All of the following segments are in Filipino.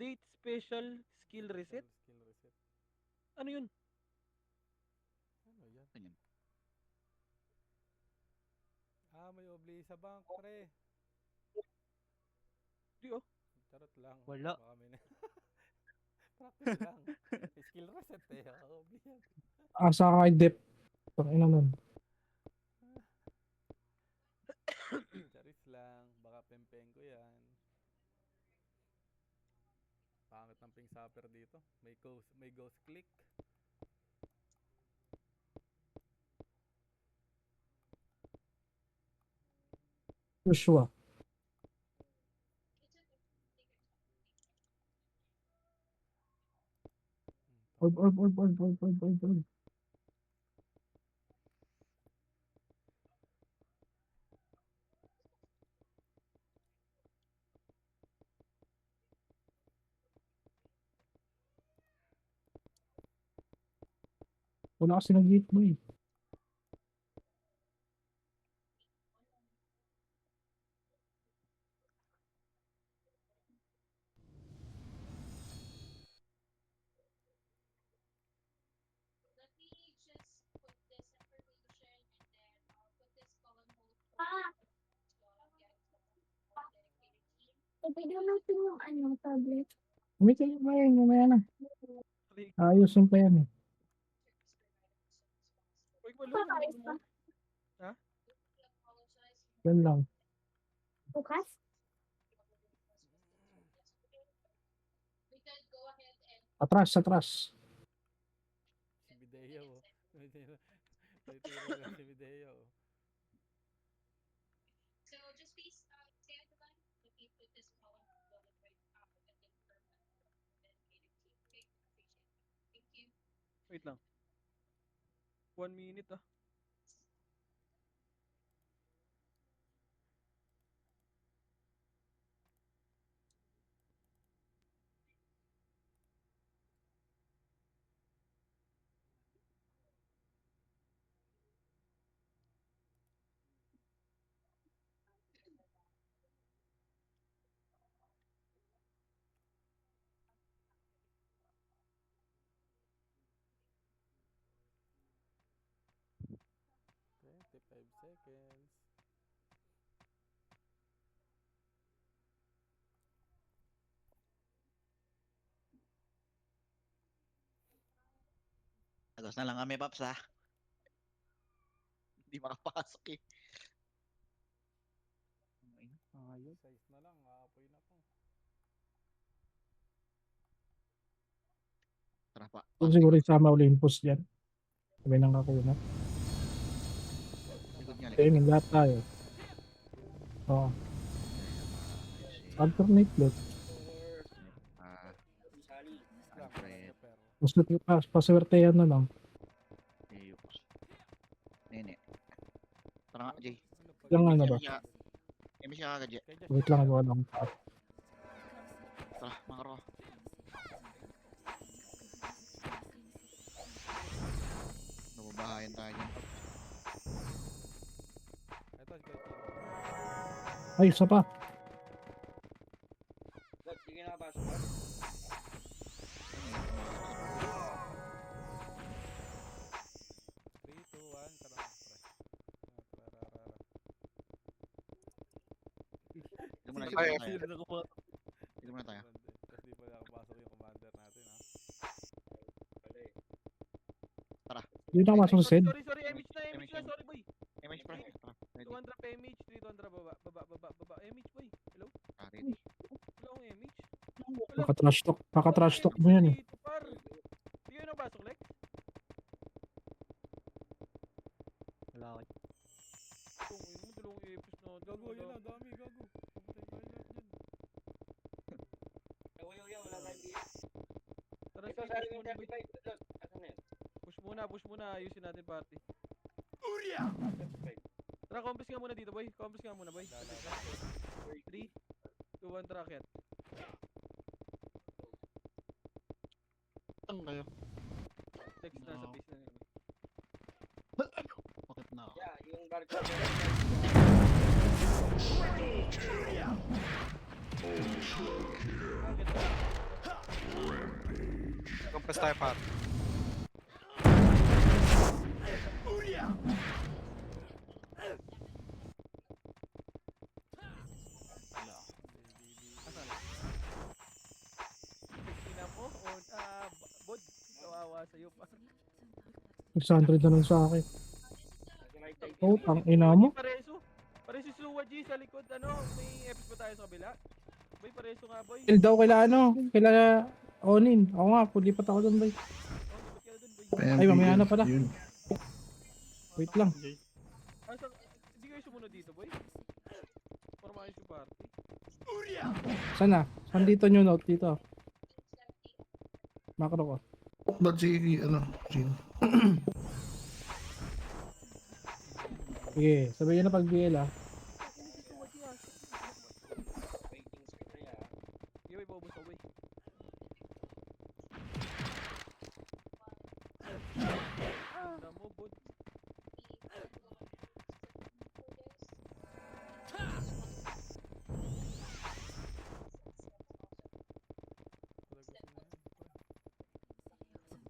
Complete special skill reset? Skill reset. Ano yun? Ano yan? Ano yun? May obli sa bank, pre. Di oh. Charot lang. Wala. Baka may na... Practice lang. Skill reset eh. Obli yan. Asa ka kay Dep. Tangina nun. Charis lang. Baka pempeng ko yan. Pangit ng ping supper dito. May ghost click. Joshua. Orb. Wala kasi nag-hit mo eh. Pwede natin yung tablet. Mamaya na. Ayusin pa yan eh. Uy, wala. Ayos pa. Ha? Yan lang. Bukas? Atras. Si Mideo. Titira lang si Mideo. So just please stay on the line. If you put this column right after the dedicated team. Okay, appreciate it. Thank you. Wait lang. 1 minute ah. Five seconds. Agos na lang kami, Paps, ha? Hindi makapasok eh. Ayun. Size na lang. Aapoy na to. Tara pa. Kung siguro isama uli yung post dyan. Sabi nang kakuna. Likod niya, Kaya likod. yung lahat tayo. Oo. Alternate loot. Ah, Lang. Alfred. Pero. Paswerte yan na lang. Ayos. Nene. Tara nga, Jay. Yung ano ba? Emis ka kagad, Jay. Kay Josh, Wait lang ako lang. Tara, makaro. Nababahayan tayo dyan. Ito, kay Tito. Ay, isa pa. Sige na, pasok ka. 3, 2, 1. Tara na, pre. Tara. Dito muna, Ay, dito sino na kumakas? muna tayo. Kasi di pa nakapasok yung commander natin, ha? Hindi na masok sa sed. Sorry, MH na, sorry boy. Emis, pre. Tara, ready. 200 pa MH, 300 baba. MH boy. Hello? Ah, ready. Wala akong MH. Naka-trash talk mo yan eh. Dito, par. Hindi kayo nabasok, Lex? Wala ako. Tungin mo, dalawang epics na. Gago, yun na. Dami, gago. Pumatay tayo lahat dyan. Wala tayong biya. Tara, Ito, sige, sa push ring muna, 35. Asan na yun? push muna. Ayusin natin party. 35. Tara, compass nga muna dito, boy. Compass nga muna, boy. 3, 2, 1, tara, akyat. Tang kayo. Lex na sa base na nila. Bakit na ako? Yeah, yung barko. Akyat na. Compress tayo par. Asan? Ina mo? O, bod. Kawawa sa'yo pa. 600 na lang sa akin. Nasa right side Oh, yun. ang ina mo. Pareso. Pareso si Luwa G sa likod. Ano? May EPS ba tayo sa kabila? Boy, pareso nga boy. Kill daw kaila ano, kaila Onin. Ako nga, pulipat ako dun, boy. Oh, lipat ka na dun boy. Ay, mamaya na pala. Yun. Wait lang. Hindi kayo sumunod dito boy? Para maayos yung party. Saan na? Saan dito nyo note dito? Macro ko. Ba't si, ano, Jin? Sige, sabihin na pag BL ah. Waiting spray ah. Sige boy, paubos ako boy. Ganda mo bod.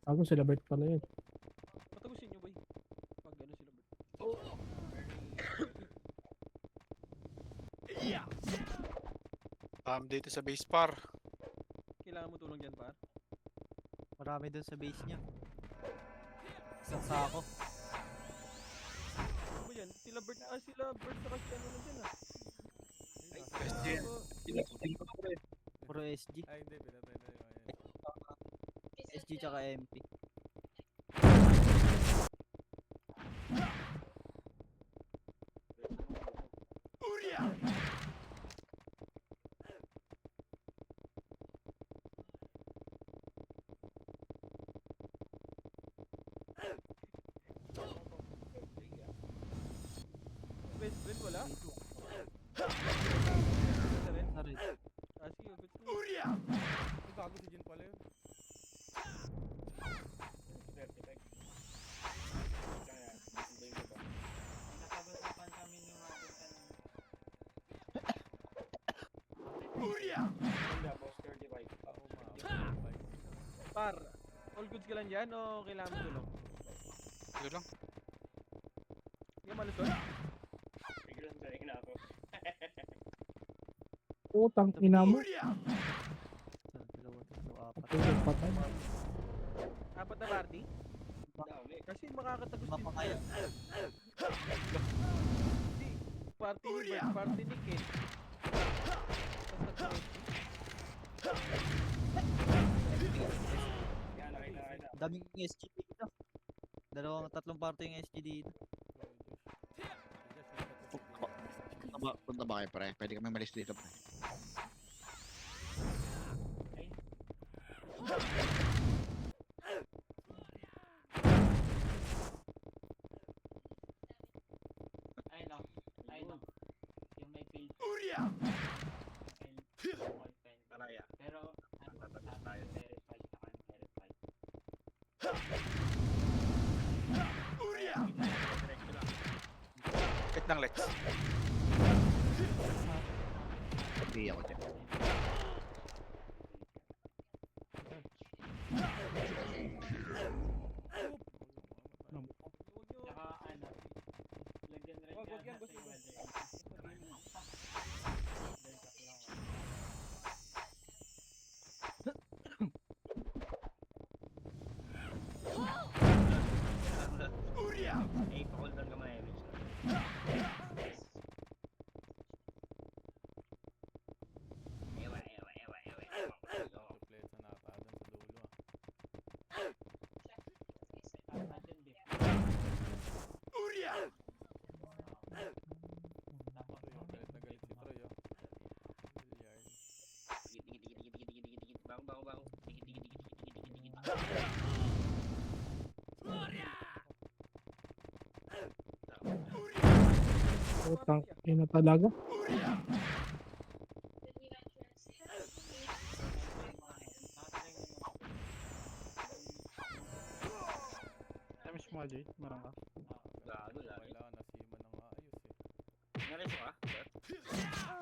Ako sila Bert pala yun. Patagusin nyo boy. Pag ano sila boy. Dito sa base par. Kailangan mo tulong dyan par. Marami dun sa base niya. Isang sako. Ano ba yan? Sila Bert saka si ano lang dyan ah. SG. Puro SG. Ay, hindi. Pinatay na yun. Ayan. SG tsaka MP. Best friend wala? Wala rin? Sorry. Ah sige, good friend. Ay, gago si Jin pala yun. Certified. Kaya, hindi mo ba? Nakapag-usapan kami ni Mabot Wala, boss 35. Ako ma. Par, all goods ka lang dyan o kailangan mo tulong? Ito lang. Hindi ka malusot? Biglang sanay na ako. Utang ina mo. So, dalawa, tatlo, apat. Patay, patay. Apat na party? Dami. Kasi makakatagos din. Mapakaya. Hindi. Party ni Bert, party ni Ken. Tapos Yan, nakita. Daming SG dito. Tatlong party yung SG dito. Punta ba kayo pre? Pwede kami malis dito pre. Ay no. Yung may field. Taraya. Pero ano tayo verify sa kan verify. Wait lang Lex. Hindi ako dyan. Tsaka ano. Lagyan rin Wag yan yan, natin boss. whether Eh, pakul lang naman eh. Duplet sa nata dun sa dulo ah. natin din. Tapos Troy, galit na galit si Troy oh. Yarn. Bang, bang, bang. Utang ina talaga. Kami small J, marang ka. Gago lang. Kailangan na sima ng maayos eh. Nareso ka?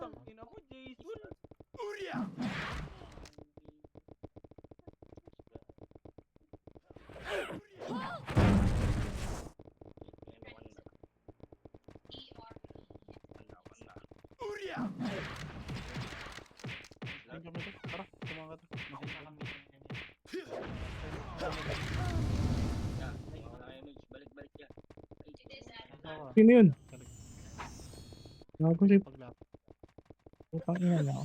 Tangina ko, Jason! Ayun kami to. Tara, tumakas ka to. Yeah, wala kayo Mitch. Balik-balik yan. Ako. Sino yun? Galing. Gago si Paglap. putang ina niya.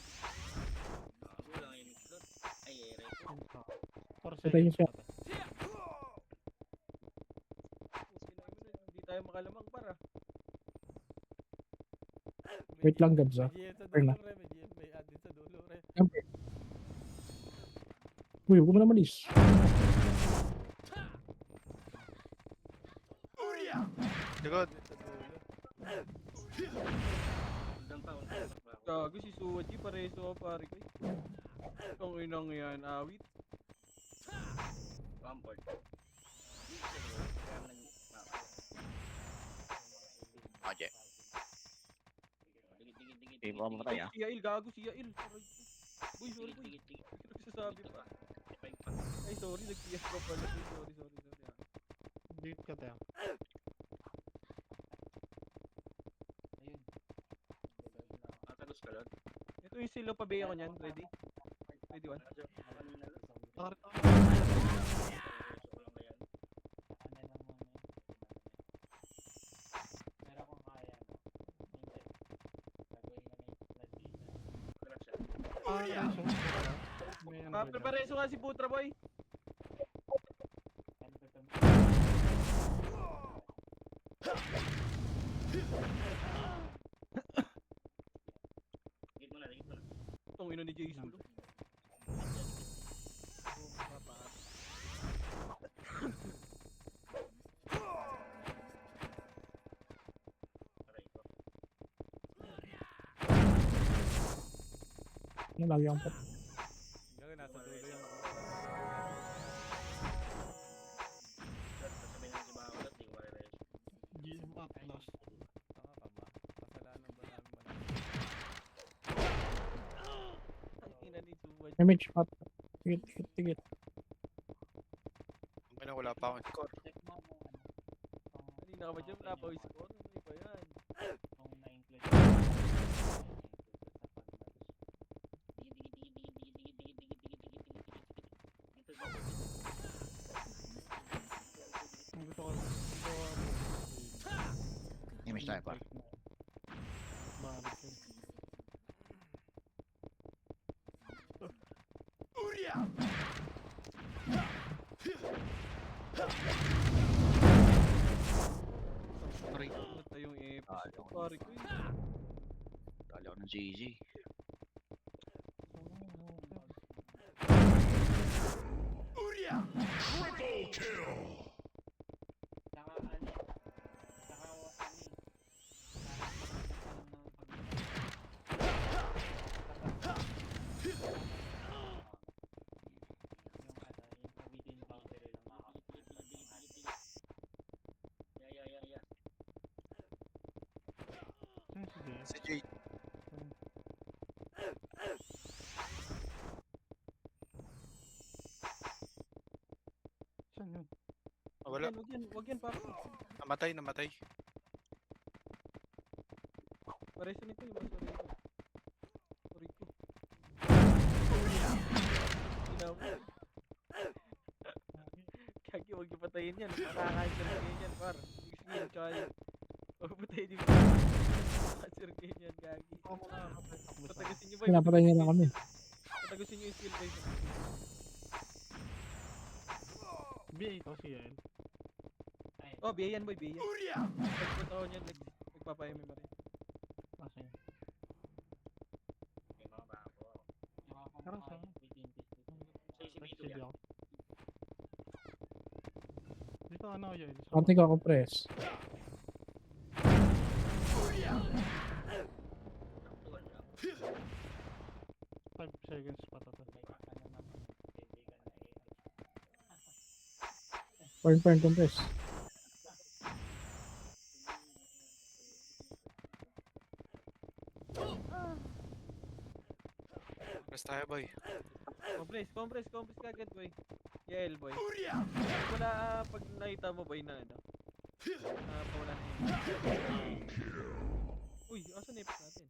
Bago lang yung Mitch doon. Ay, ere. 4 Patay niyo seconds siya. pa to. Hindi tayo makalamang para. Wait lang, Gabs, ah. May GM sa Fair dulo, na. re. May GM, may admin sa dulo, re. Siyempre. Uy, huwag mo na malis. Likod. Doon pa, unti. Gago si Suwaji, pareso ka pare ko. Ang inang yan, awit. Comfort. Okay. Digit. Hindi mo mamatay ah. Si Yael, gago si Yael. Aray ko. Boy, sorry boy. Digit. Nagsasabi pa. Ay, sorry, nag-PS ko pala. Sorry. Ah. Date ka tayo. Atagos ka lang. Ito yung silo pa ko niyan, ready? Ready one? Kanina lang. Tara. Seryoso ko lang ba yan? Relax yan. Ayun. May ano ba dyan? Pareso nga si Putra boy. Digit mo na. Itong ino ni Jason. Aray ko. Yung lagi ang pot. Gago, nasa dulo yung... Sasabihin lang si Bakulat, di ko marirealize. GM Atlas. Tanga ka ba? Kasalanan ba namin wala? Ang ina ni Suwaji. Image, pot. Tigit. Ang ina, wala pa akong score. Kanina ka ba dyan? Wala pa yung score. Ano ba yan? Ang gusto ko. Image tayo par. Balik yun. Aray. Ano tayong episode? Pare ko eh. Dali ako ng GG. Yeah. Saan si GM? Si Jay. Saan yun? Ah, wala. Wag yan pare. Namatay. Pareso nito yung mas pareso. Sorry ko. Ginaw ko. Kagi, wag niyo patayin yan. Makakain yan par. Sige, kaya. Huwag patayin yung makakasirgain yan, Gagi. Ako muna nakapay. Takbo sa Patagasin niyo ba? Pinapatay niya na kami. Patagasin niyo yung skill guys. BA to si Yael. Oh, biyayan boy, biyayan. Pagpunta ko niyan, nagpapayami mo rin. Kasi. May mga bako. Tara saan? So, si Mito Sige yan. ako. Dito ano Yael? Sa Konti ko ako press. Taktuan lang. 5 seconds pa to. Point compress. Press tayo boy. Compress kagad boy. Yael boy. Wala, pag nakita mo boy na ano. Pawala na yun. Uy, asan na natin?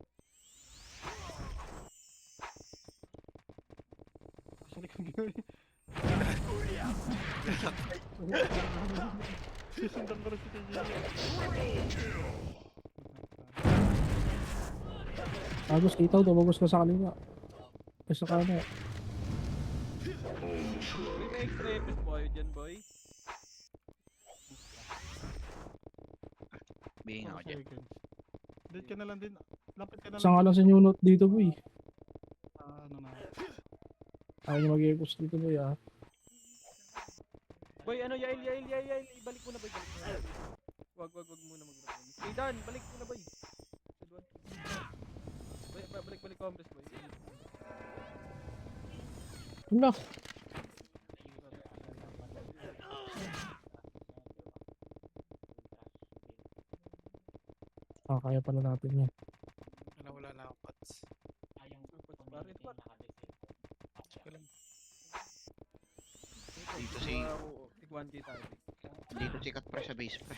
Susundan ko rin si TJ. Agos kita, tumagos ka sa kanila. Sa kanan. May extra FPS po kayo dyan, boy. Bihing ako dyan. Date ka na lang din. Lapit ka na lang. Saan ka lang sa new note dito, boy? Ano na. Ayaw niya mag-airpost dito, boy, ah. Boy, ano, Yael. Ibalik mo na, boy. Balik mo na. Wag muna mag-grab. Hey, Dan, balik mo na, boy. Saluan. Balik, compress, boy. Wala. Kaya pala natin yan. Wala na akong pots. Bakit pa? Sige lang. Dito si... Tig 1K tayo. Dito si Kat pre sa base pre.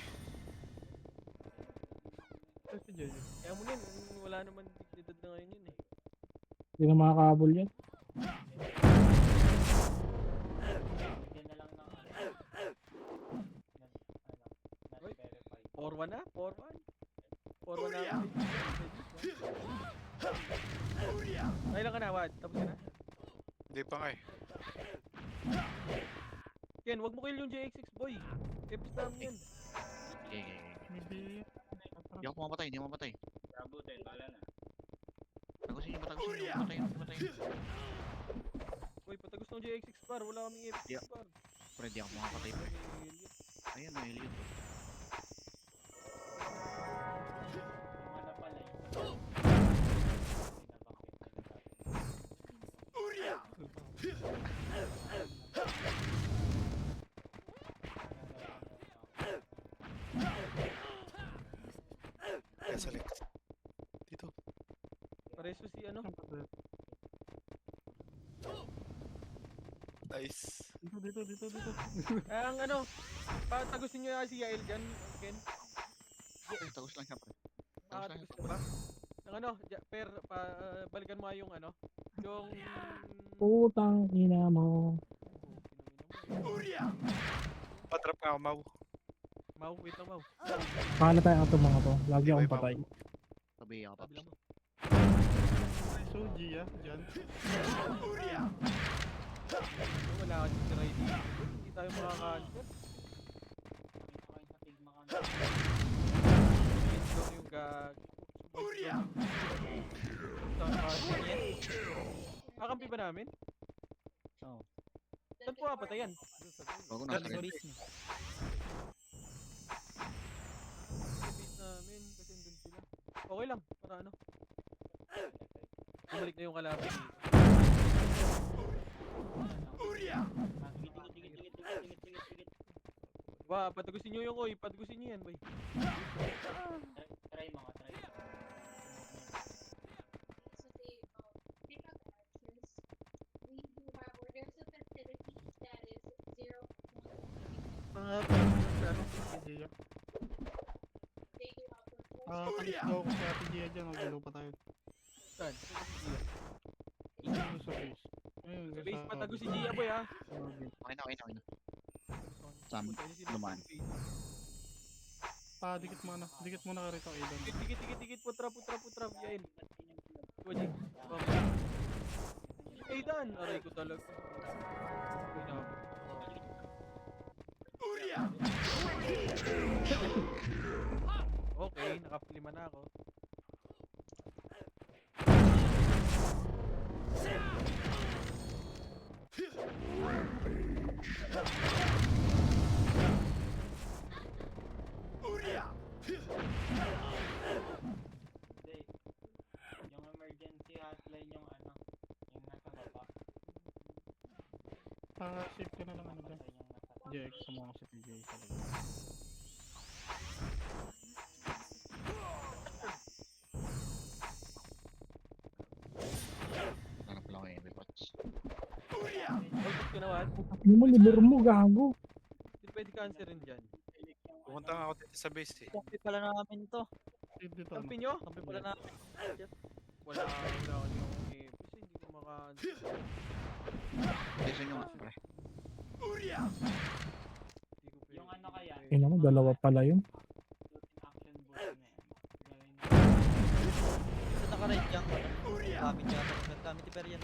Kaya mo yun, wala naman dignidad na ngayon yun eh. Hindi na makakabol yan. Uy, 4-1 na? 4-1 na. Ay lang ka na, Wad. Tapos ka na. Hindi pa nga eh. Ken, wag mo kill yung JX6, boy. Epic namin yan. Okay. Maybe... Hindi ako mamatay, hindi ako mamatay. Abutin, bala na. Tagusin niyo, patayin. Boy, patagos ng JX6 par. Wala kaming Epic Yeah. par. Pre, di ako makapatay pre. Ayan, may Elliot. Kaya sa Lex. Dito. Pareso si ano? Nice. Dito. Ang ano, patagusin nyo si Yael dyan, Ken. Tagus lang siya pre. Tagus lang Nakatagos siya. ka ba? Ang ano, balikan mo nga yung ano, yung... Putang ina mo. Patrap nga ako, Mau. Mau, wait lang, Mau. Paano tayo ang mga to? Lagi akong Iba-iba. patay. Sabi ako Sabi lang paps. mo. So, Gia, dyan. Wala ka si Ray dito. Hindi tayo makaka-answer. Ito yung gag... Kakampi ba namin? Oo. Saan po kapatayan? Bago na Sa rin. base niya. Sa base namin kasi andun sila. Okay lang, para ano. Bumalik na yung kalaban dito. Wah, patagusin nyo yung oy, patagusin nyo yan, boy. Try mga, try. So they pick up actions. We do have, or there's a facility that is 0. Ano? Gia. They do have control. Kalis daw ako sa Ate Gia dyan. Magulo pa tayo. Saan? Saan si Gia? Ayun sa base. Ayun, Sa base, patago si Gia, boy, ha? Okay na. Saan? Dumaan. Dikit mo na ka rito, Aidan. Dikit, putra, yain. Wadi. Aidan, aray ko talaga. Okay, nakaplima na ako. Yung emergency hotline yung ano, yung nasa baba. Save ka na lang ano dyan. JX, sumuha ko si TJ talaga. Hanap lang ako yung reports. Ultos ko na, Wad. Hindi mo, liber mo, gago. Hindi pwede cancerin dyan. Pumunta nga ako dito sa base eh. Kampi pala namin to. Save dito. Kampi nyo? Kampi pala namin. Wala ako yung kasi hindi ko maka... Listen nyo nga, pre. Yung ano kaya? Yun naman, dalawa pala yun. Action boost na yan. Gawin na. Isa naka-right dyan. Gamit yata. Gamit ni Perian.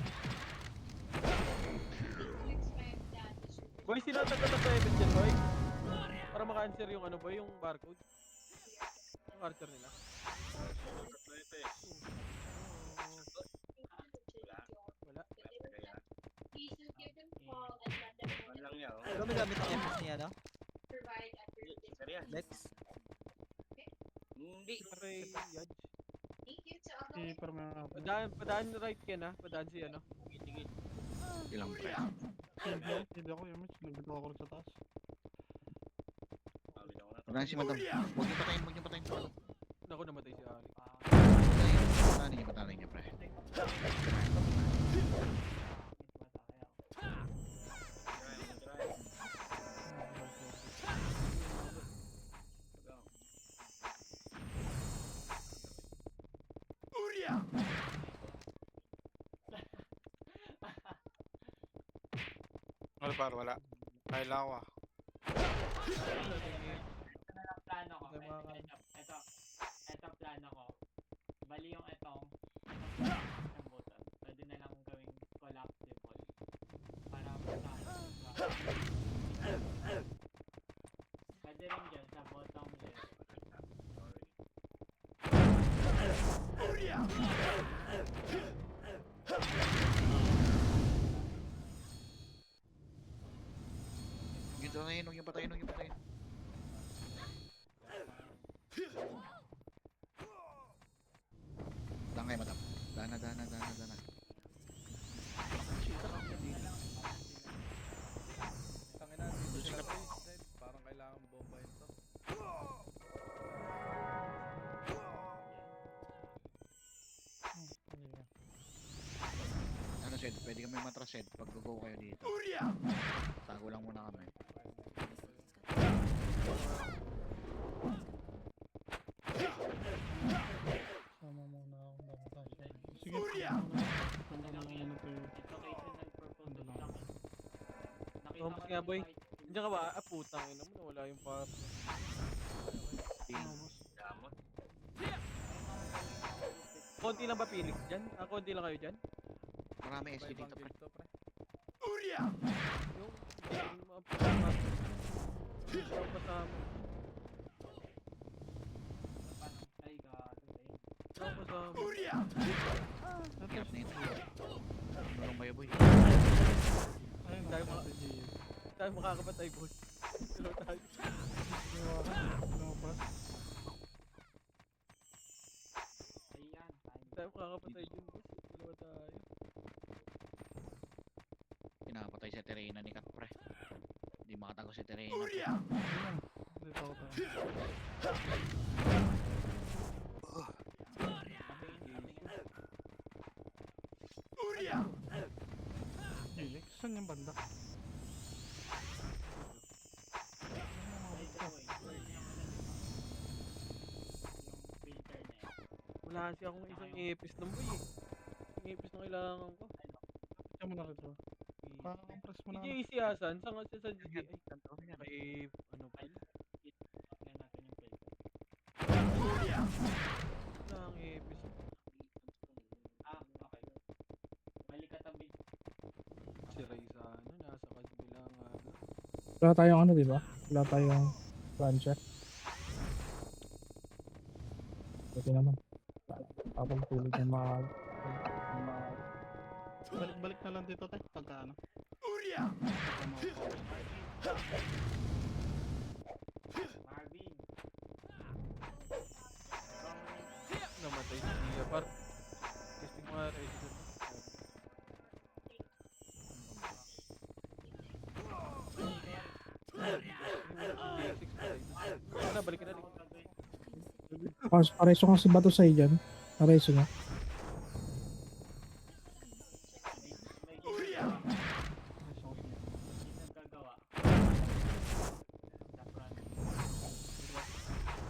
Boy, sino ang tatatag sa event dyan, boy? Para maka-answer yung ano, boy, yung barcode. Yung archer nila. Wala. Ikaw may gamit ng MS niya, no? Lex? Pare, Yaj. Eh, para mga... Padaan right ka na. Padaan si ano. Ilang pre. Hindi ako yung match. Nagbito ako rin sa taas. Wala si madam. Huwag niyo patayin, huwag niyo patayin. Naku, namatay si Ari. Patayin niyo, pre. Ano par, wala. Kailangan ko ah. Ito na lang plano ko. Okay, mga Ito plano ko. Bali yung itong button. Pwede na lang gawing collapsible. Para mataas. Pwede rin dyan sa bottom left. Gito na yun, huwag niyo patayin, huwag niyo patayin. Dangay, madam. Dana. Tangina, dito sila pre. Parang kailangan bombahin to. Ano, Sed? Pwede kami matras, Sed. Pag go kayo dito. Tago lang muna kami. Sama muna ako. Sige. Ito kasi nag-propose sa akin. Nakita Vamos ko nga, rin boy. kahit- Diyan ka ba? Ah, putang ina mo. Wala yung power. Konti lang ba Phoenix dyan? Ah, konti lang kayo dyan? Marami May SD ibang dito, pre. guild to pre. Yung yung kasama. Ay, gago. Yung kasama. Hirap na ito. Tulong kayo, boy. Ayun, Tayo tayo mga- Tayo makakapatay, boss. Hello tayo. Lumabas. Ayan, Tayo makakapatay dyan, boss. Dalawa tayo. Pinapatay si Terena ni Kat, pre. Hindi makatago si Terena. Dito ako tayo. Helix, saan yung banda? filter na yan. Wala kasi akong isang epis ng boy eh. Yung epis na kailangan ko. Diyan mo na rito. Press mo na. Si JC Asan, saan ka sa GG? Ay, may ano pa. Tignan natin yung filter. Wala ang epis. Ah, okay. Balik katabi. Si Ray sa ano, nasa kabilang Wala tayong ano, di ba? Wala tayong plancha. Buti naman. Tapos tulog ng mga... Balik na lang dito tayo. Pagka ano. Marvin. namatay si Tia par. Testing mga resident. Ano, balik na rin. Pareso nga si Bato Say dyan. Pareso nga.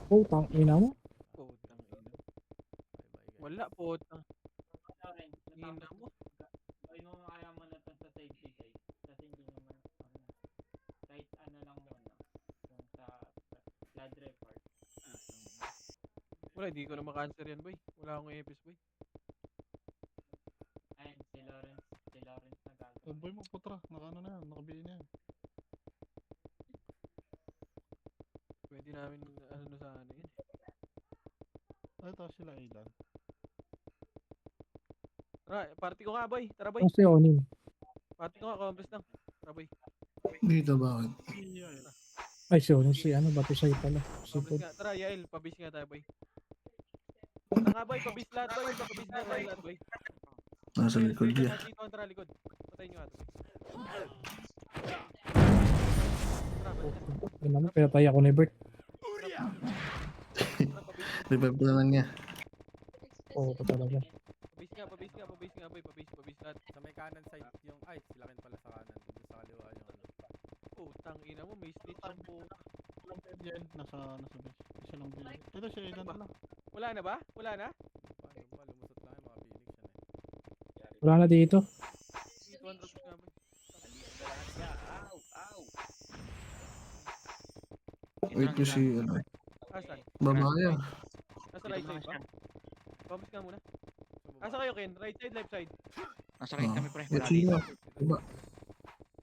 Oh, tang ina mo. Putang ina. Wala, putang ina mo. Ay, mo kaya mo na to sa Wala, hindi ko na ma-cancer yan, boy. Wala akong EPS, boy. Ayun, si Lawrence na gago. Oh, boy mo, putra. Nakano na yan. Nakabili na yan. Pwede namin, ano na sana yun. Ay, tapos sila Aidan. Tara, party ko nga, boy. Tara, boy. Ang si Onin. Party ko nga, compass lang. Tara, boy. Dito bakit? Iya, eh. Ay, si Onin, si ano, bato sa'yo pala. Si Compass nga. Tara, Yael, pabis nga tayo, boy. Tara nga, boy. Pabis lahat, boy. Pabis lahat, boy. Lahat, boy. Nasa likod Dito, niya. dito, tara, likod. Patayin nyo nga, boy. Tara, balik na. Ano naman, pinatay ako ni Bert. Tara, pabis. Revive na lang niya. Oo, pa talaga. Pabis nga, pabis nga, pabis nga, boy. Pabis lahat. Sa may kanan side yung, ay, sila rin pala sa kanan. Dito sa kaliwa yung ano. Putang ina mo, may snitch ang puta. Yan, nasa base. Isa lang din. Ito si Aidan na lang. Wala na ba? Wala na? Paano ba? Lumusot lang yung mga Phoenix yan eh. Wala na dito. Dito, 1 drops nga, boy. Nandito na lahat siya. Ow! Ow! Wait ko si, Asan? Babae. Nasa right side ba? Compass nga muna. Asa kayo, Ken? Right side, left side? Nasa right kami, pre. Yan Wala sino? dito.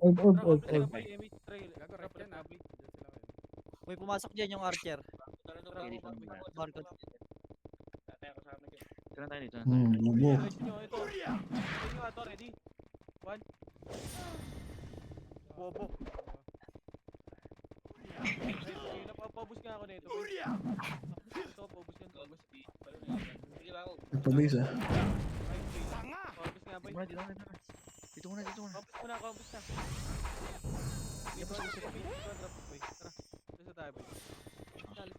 Orb, orb, Tara, orb, compass nga, orb. boy. Emi, try. Gago, Tara, right pala yan ah. tabli. Diyan sila ngayon. May pumasok dyan yung archer. Tara, tara, Tara, dito. boy. Barcode. Tatay ako kasama dyan. Tara tayo dito. Bubo. Diretso nyo, ito. Diretso nyo, ito, ready? 1. Bobo. Ayun, napapabus nga ako nito. boy. Ito, pabus yan, pabus. Sige ba ako? Nagpabase ah. Right way. Pabus nga, boy. Dito muna. Dito muna. Compass muna, compass na. Dito, drop, boy. Tara, dito tayo, boy.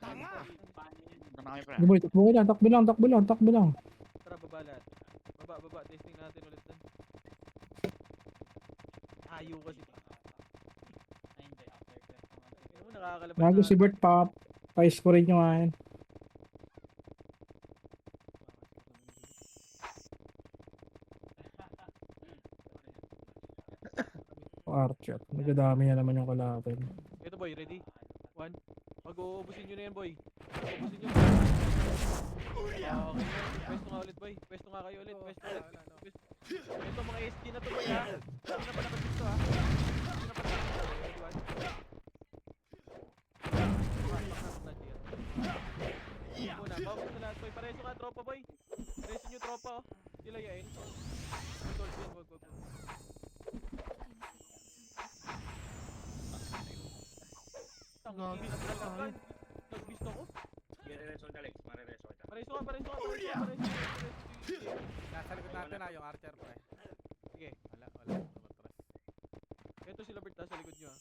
Tanga! Punta na kami, pre. Boy, takbo lang, takbo lang, takbo lang, takbo lang. Tara, baba lahat. Baba. Testing natin ulit doon. Ayaw kasi. Ay, hindi. After class naman. Ayun mo, nakakalabas Bago na. si Bert pa, pa-score nyo nga yan. Archer. Nagadami na naman yung kalaban. Ito, boy, ready? 1. Pag-uubusin nyo na yan, boy. Uubusin nyo. Okay. Pwesto nga ulit, boy. Pwesto nga kayo ulit. Pwesto ulit. Pwesto. Ito, mga SG na to, boy, ha? Hindi na pala dito, ha? Hindi na pala dito. Ready, 1. Muna, paubos na lahat, boy. Pareso ka, tropa, boy. Pareso nyo, tropa, oh. Sila yain. Wag. Gabi, Tangin, nagbisto ko. Marereso ka, Lex. Marereso ka. Pareso ka. Nasa likod natin ah, yung archer pre. Sige. Wala. Tumatras. Ito sila Bert, sa likod nyo, ha?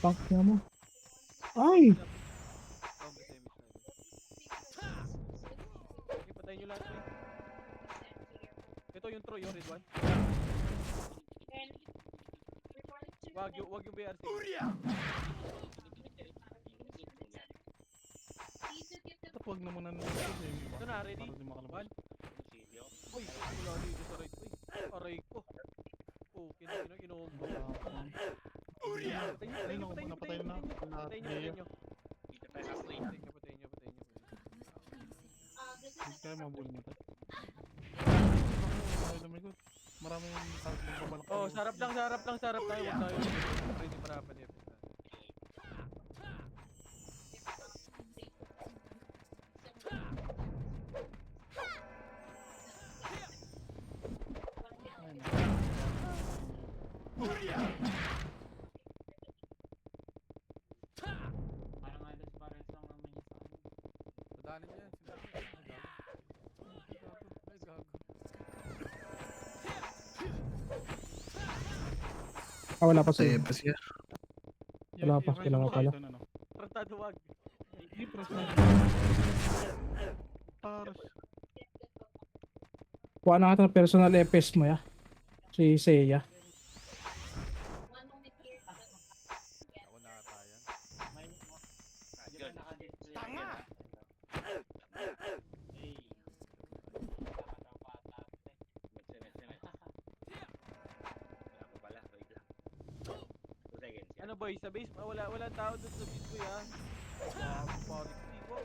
Fuck nga mo. Ay! Combo sa image natin. Okay, patayin nyo lahat, boy. Ito yung Troy, yung red one. Wag yung BRC. Huwag na muna nila ito. Ito na, ready? Para di makalabas. 1. Uy, wala dito sa right, boy. Aray ko. Oh, kinombo. Patayin nyo. Patayin na. Patayin nyo. Dito tayo sa play. Patayin nyo. Hindi kaya mabuli nito. Ay, lumigot. Maraming magbabalak. Oh, sarap lang tayo. Huwag tayo. Ready para pa niya. Parang halos pares lang naman yung sa akin. Dadanin niya yan. Sila. Ay, gago. Ah, wala pa sa'yo. Wala pa, kailangan pala. Tratado wag. Pares. Kuha na ka ng personal FS mo, ya. Si Seiya. Ako na ata yan. May di ba Yun. naka-display? Tanga! Hey. Nakakatawa ata. Met. Wala pa pala. Wait lang. 2 seconds. Ano boy, sa base, walang tao dun sa base, boy, ha? Parik, tipo.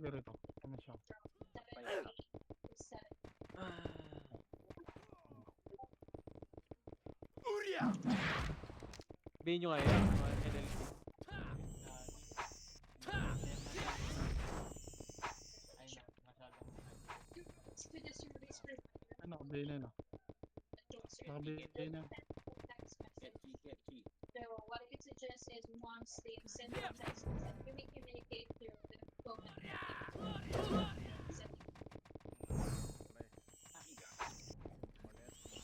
Pero ito, ano siya? Sabihin nyo nga yan, mga NLP. Ano, kabili na. Nakabili na. So what I could suggest is once they send you a text message, you may communicate through the phone number.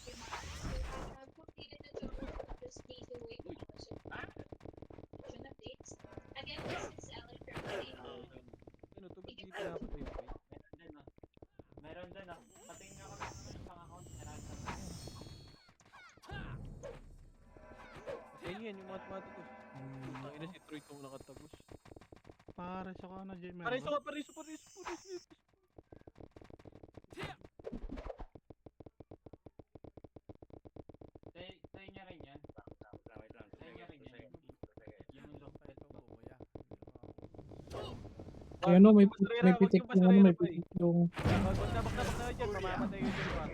I've completed the tutorial. Just need to wait for some updates. Again, this is Ellen from Playmo. Ano to, ba't dito na ako tayo? Meron din ah. Patingin ako ng isang account. Sa inyo yan, yung mga tumatagos. Ang ina si Troy itong nakatagos. Pare sa ano, Jay, meron Pariso ba? ka, pariso. Sa inyo rin yan. Wait lang. Sa inyo rin yan. Yung look. Ito po, kuya. Ay, ano, may Basarera, may wag pitik yung yung ano, basarera, may boy. pitik yung... Wag nabak na kayo dyan, mamamatay kayo dyan, pa.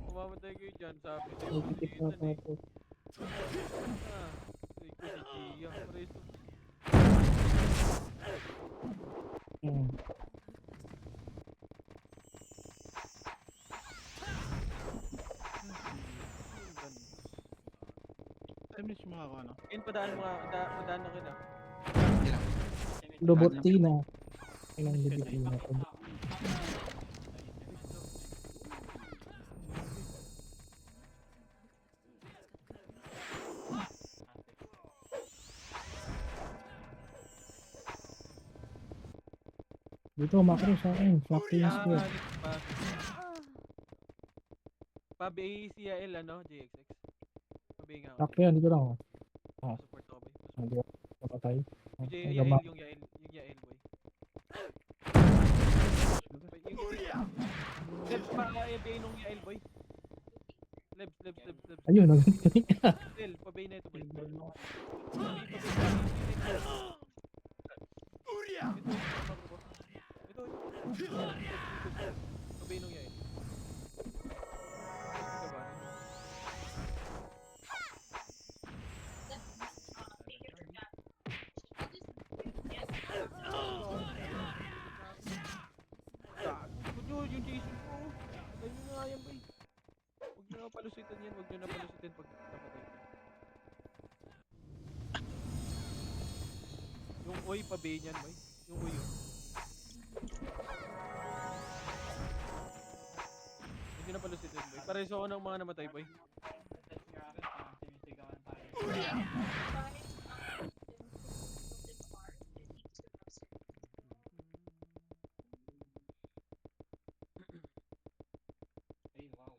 Mamamatay kayo dyan, sabi sa'yo. May pitik na dyan, eh. ako. Ah, ikaw si Gia, pariso. Hmm. Ay, miss mga ako, ano? Yun, padaan mo nga, padaan na kita. Hindi lang. Lobotina. Ilang lobotina ako. Dito, macro sa akin. Flap yung square. Pa. Pa-BACL, ano, JXX. Pabi nga Flap ako. yan, dito lang ako. Support ako, boy. Hindi ako napatay. Yung Ang Yael, gama. yung Yael, boy. Lebs pa, FBA nung Yael, boy. Lebs. Ayun, nagkakita. Yael, pabay na ito, boy. Ito. Pabay nung Yael. Yung Jason ko. Ayun nyo nga yan, boy. Huwag nyo na palusitan yan. Huwag nyo na palusitan pag napatay ka. Yung oy, pabay niyan, boy. Yung oy, yun. Huwag nyo na palusitan, boy. Pareso ako ng mga namatay, boy. Sinisigawan tayo. Ay, wow.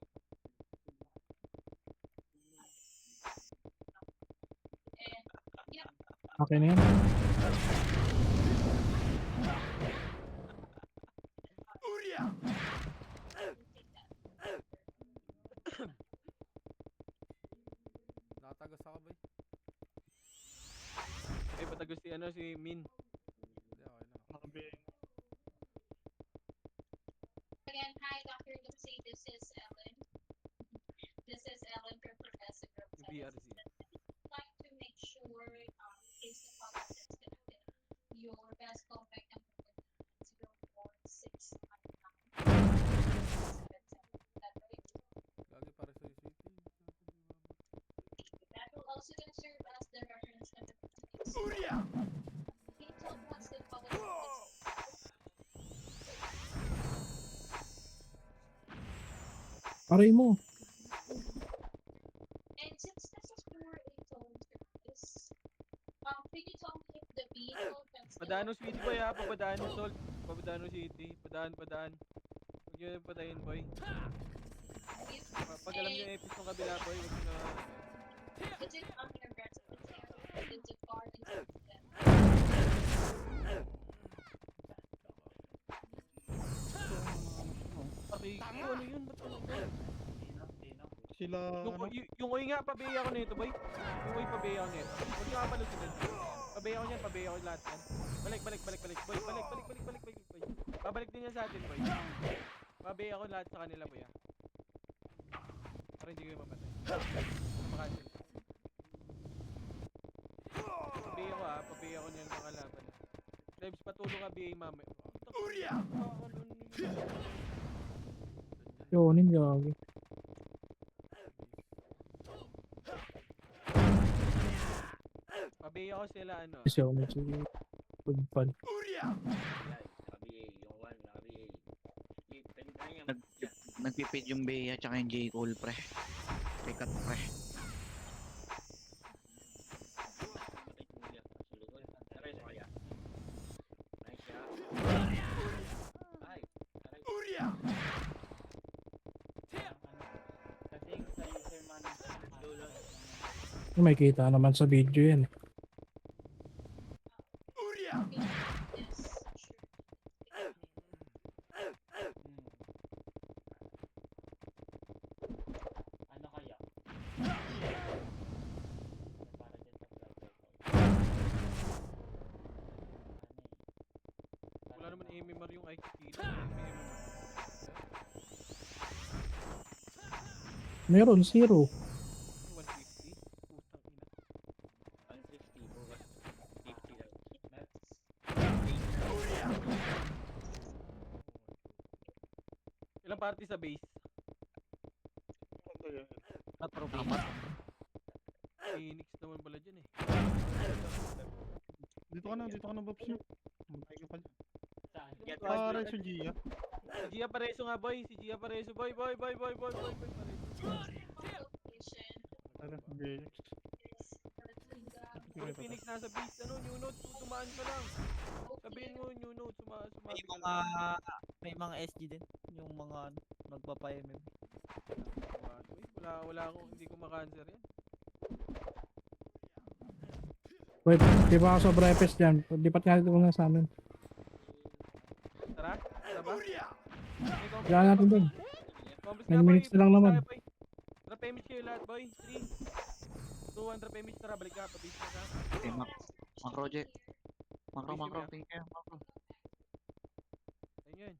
Okay na yan. Nakatagos ako, boy. Ay, patagos si, ano, si Min. Hindi, okay na. Nakabili. Again, hi, Dr. Lucy. This is Ellen. This is Ellen from Progressive Group. Yung BRZ. Like to make sure, in case the call is disconnected, your best callback number is 04699. That right? Lagi para sa city. That will also gonna serve as the reference number. Can you tell me what's the call is? Aray mo. And since this is for a tone service, can you tell me if the vehicle can still Padaan ng City, boy, ha. Papadaan ng Salt. Papadaan ng City. Padaan. Huwag nyo na patayin, boy. Pag alam nyo yung epic ng kabila, boy, huwag nyo na... Is it on your residence area? Did the car into them? Okay, ano yun? Ba't ano ba? Sila, Yung, ano? yung oy nga, pabaya ako nito, boy. Yung oy, pabaya ako nito. Huwag nyo kapalusitin. Pabay ako niyan, pabay ako lahat yan. Balik. Boy, balik. Boy. Babalik din yan sa atin, boy. Pabay ako lahat sa kanila, boy. Para hindi kayo mapatay. Makancel. Pabay ako niyan mga laban. Lives, patulong ka, BA, mama. Yun, gagi. Pabay ako sila, ano. Kasi ako medyo good fan. Naka-BA, yung 1, naka-BA. Pwede na yan. Nagpipid yung Bea tsaka yung J. Cole, pre. Pick up, pre. Kasi sa user management. May kita naman sa video yan. Ano kaya? Para dyan sa vlogger ko. Wala naman MMR yung IQ dito. Meron, 0. 150. Putang ina. 150, bukas 50 lang. Ilang party sa base? Phoenix naman pala dyan eh. Dito ka na, Bobs. Matay ka pala. Saan? Para sa Gia. Si Gia Pareso nga, boy. Si Gia Pareso, boy. Pareso. Location Tara, BX. Boy, Phoenix nasa base. Ano, new note. Tumaan ka lang. Sabihin mo, new note. May Sumabi ka mga lang. may mga SG din, yung mga ano, nagpapa-MM. Wala akong, hindi ko maka-answer yan. Wait, di ba ako sobra FS dyan? Lipat nga dito muna sa amin. Tara ba? Kailangan natin dun. 9 minutes na lang naman. Drop image kayo lahat, boy. 3, 2, 1, drop image. Tara, balik ka. Pabis na ka. Okay, macro, J. Macro. Tingin kayo, macro. Ayun yun.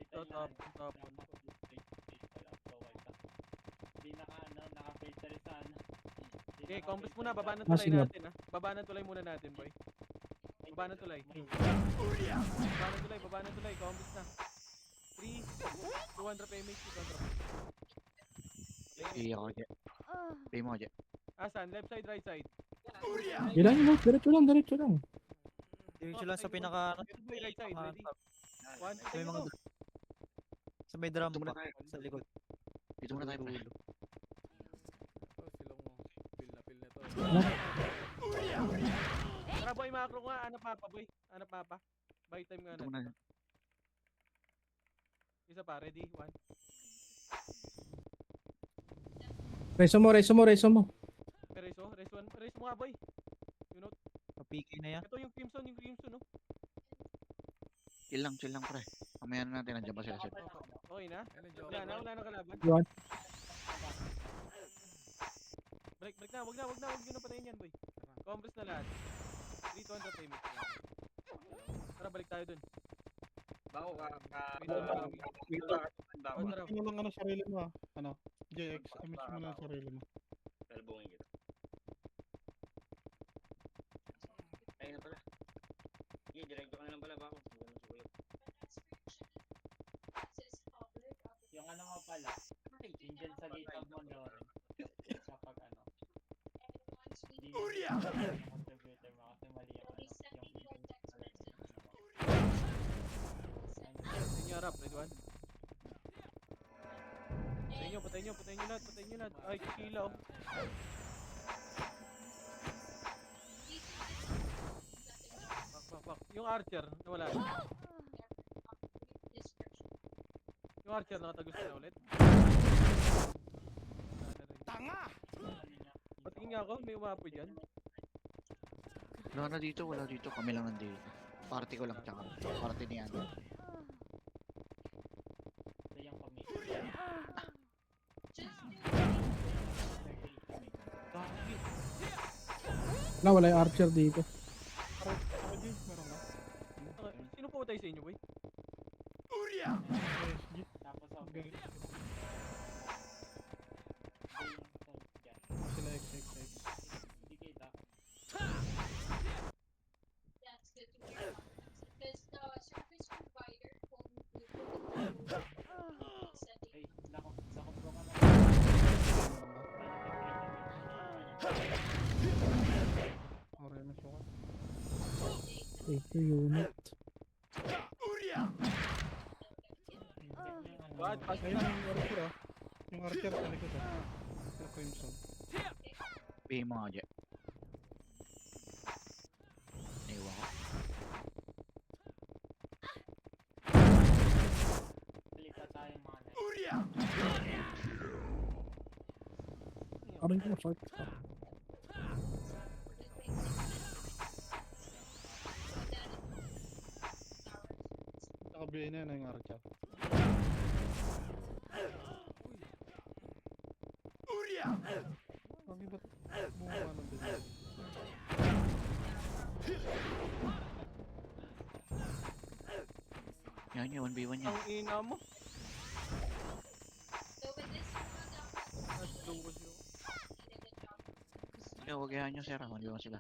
Ito, top. Hindi naka-filter sa ano. Okay, compass muna. Baba ng Ah, tulay sige. natin, ha. Baba ng tulay muna natin, boy. Baba ng tulay. Compass na. 3, 2, 1, drop image. Ito, drop. Iya ako, J. Pay mo, J. Asan? Left side, right side? Ilan yun? Diretso lang. Diretso lang sa pinaka ano, Ito, boy, right side. Ready? 1, 2, may 3, mga go. sa may drum Dito muna pa tayo. sa likod. Dito muna tayo, pre. Tara, boy, macro nga. Hanap mapa. Buy time nga Dito natin. muna. Isa pa, ready? 1. Reso mo. Reso mo nga, boy. You know, Papiki na yan. ito yung crimson, no? Chill lang, pre. Mamaya na natin, nandiyan ba sila, Sir? Okay na? Wala na kalaban. Yun. Break na, wag nyo na patayin yan, boy. Compress na lahat. 3, 2, 1, drop image. Tara, balik tayo dun. Bako ka. Oh, tara. Ano lang ano sarili mo, ah. Ano? JX, image mo lang sarili mo. Talbungin kita. Ayun na pala. Sige, direkto ka na lang pala, bako. Yung ano nga pala, yun dyan sa GitHub mo doon. Kapag ano. Hindi yung contributor mo kasi mali yung ano. Yung Inyo harap, ready 1. Patayin nyo lahat. Ay, kikilaw. Bak. Yung archer, nawala. Yung archer, nakatagos na ulit. Tanga! Patingin nga ako, may umapoy dyan. Wala dito. Kami lang nandito. Party ko lang, tsaka. Party ni Ano. yung pamilya. Wala yung archer dito. Ako G, meron ka? Sino pumatay sa inyo, boy? PSG. Tapos ako. Galing. Dyan. Sila XXX. Hindi kita. That's good to hear. Because the service provider told me to set Ay, nakop ko ka na. Orenos ako. Ito unit. What? Ayun yung archer ah. Yung archer sa likod ah. Sa Crimson. Bigay mo nga, Je. Naiwan ko. Salita tayong mga Aray ko, short. Nakabigay na yun yung archer. Bakit ba't bumaba ng bigla? Yan yun, 1v1 yan. Ang ina mo. So with this Slow ko siya. Hindi, huwag yan nyo, sir. 1v1 sila.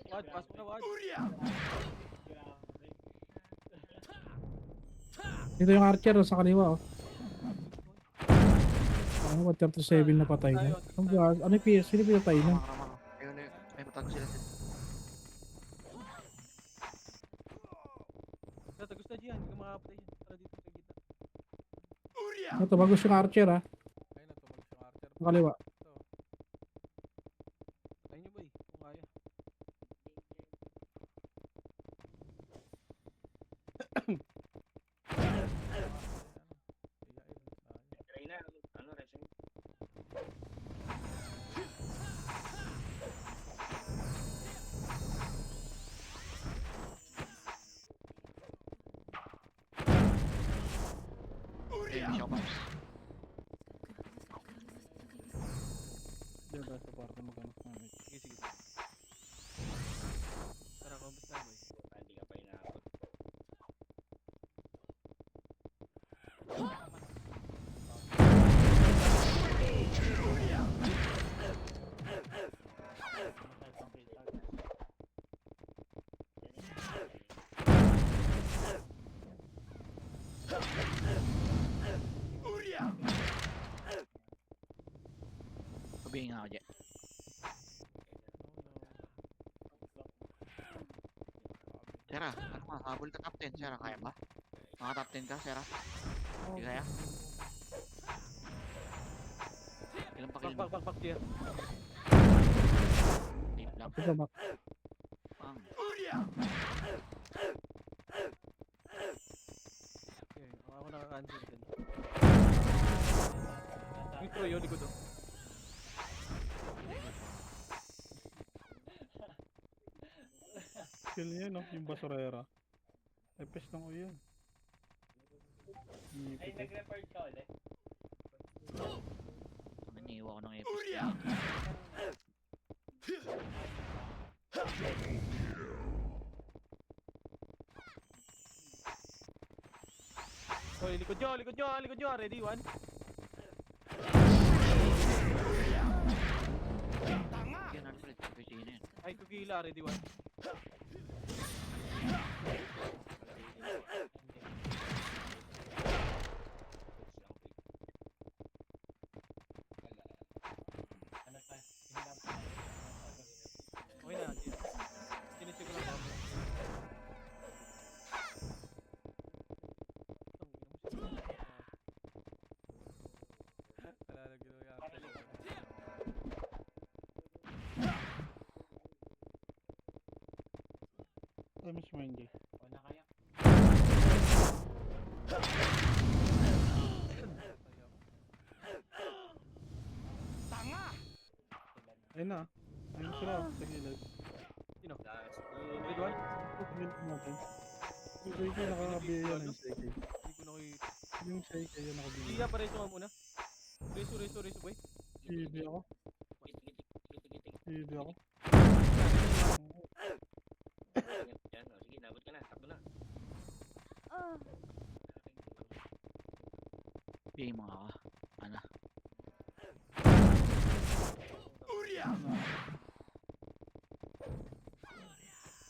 Wad, pass mo na, Wad. Dito yung archer oh, sa kaliwa oh. Ano ba 37 na patay na? Ano yung PS? Sino pinatay na? Rama. Ayun, may patago sila. Tatagos na dyan, hindi ka makakapatay dyan. Tara dito sa gitna. Ito, bagus yung archer ah. Ayun na, tumagos yung archer. Sa kaliwa. Patayin nyo, boy. Kung kaya. Reyna, ano, resume? Ayun, may shockbox. Diyan ba sa party maghanap ng mic? Sige, sige. Tara, kumpis na, boy. Hindi ka pa inaabot. Sabihin nga ako, Je. Sera, ano ka? Habol ka top 10. Sera, kaya ba? Mga top 10 ka, Sera? Hindi kaya? Ilan pa kill mo? Pak, tier. Tape lang. Ito ba? Pang. Okay, ako nakaka-cancel din. Yung Troy, yun, likod oh. Kill niya no, yung basurera. Epes lang ko yun. Ay, Ipit eh. nag-report ka ulit. Naniwa ko ng episode. Hoy, likod nyo, ready, one. Yan, Alfred. Pwede na yan. Ay, kukila, ready, one. Ano pa? Hinap pa. Okay na, sinecheck ko lang ako. Wala na ginawa yung archer. Ay, Miss Wendy. O na kaya? Ayun na. Ayun sila sa gilid. Sino? Last Ready, one. Gilid natin. Yung JK nakabiya yan yung JK. Hindi ko nakikita. Yung shake, ayun ako binili. Iya, pareso nga muna. Reso, boy. Hindi ako. Hindi ako. Yan, oh, sige, nabot ka na. Takbo na. Bigay mo ako. Ano?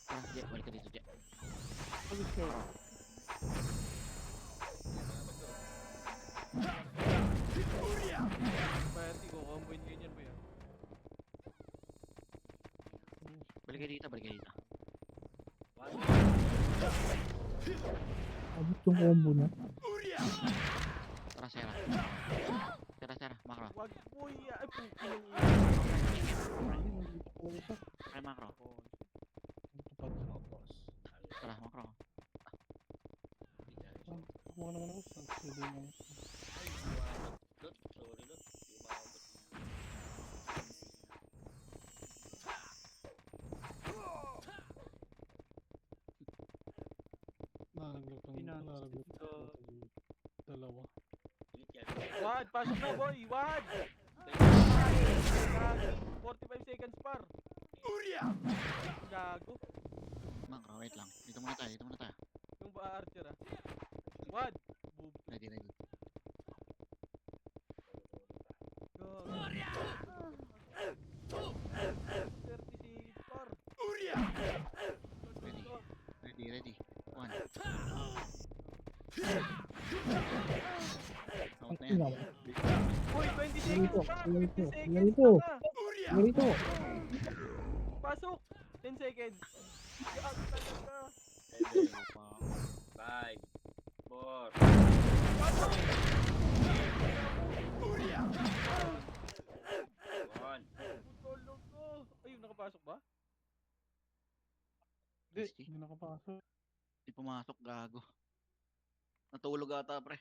Tara, Je, balik ka dito, Je. Alis ko. Pati ko, combo in ganyan boy. Balik ka dito, balik ka dito. Abot yung combo na. Tara, Sera. Sera, makro. Wag boy, ay puking. Ayun, dito ko isa. Tara, makro. Tupad na ako, boss. Tara, makro. Kumuha naman ako sa CD mo. Lot, sorry lot. Di maabot. Nalaglag dalawa. Wad, pasok na boy, wad. 45 seconds par. Gago. Makro, wait lang. Dito muna tayo, dito muna tayo. Yung ba archer ah. Wad. Boob. Ready, ready. Gago. 36 par. Ready, ready. One. Out na yan. Tingnan mo. Boy, 20 Ganito, seconds pa. 20 ganito, seconds ganito. pa. Ganito. Pasok. 10 seconds. Gago talaga. 5, 4, Pasok. 1. Tulog ko. Ayun, nakapasok ba? Hindi, Risky. hindi nakapasok. Di pumasok, gago. Natulog ata, pre.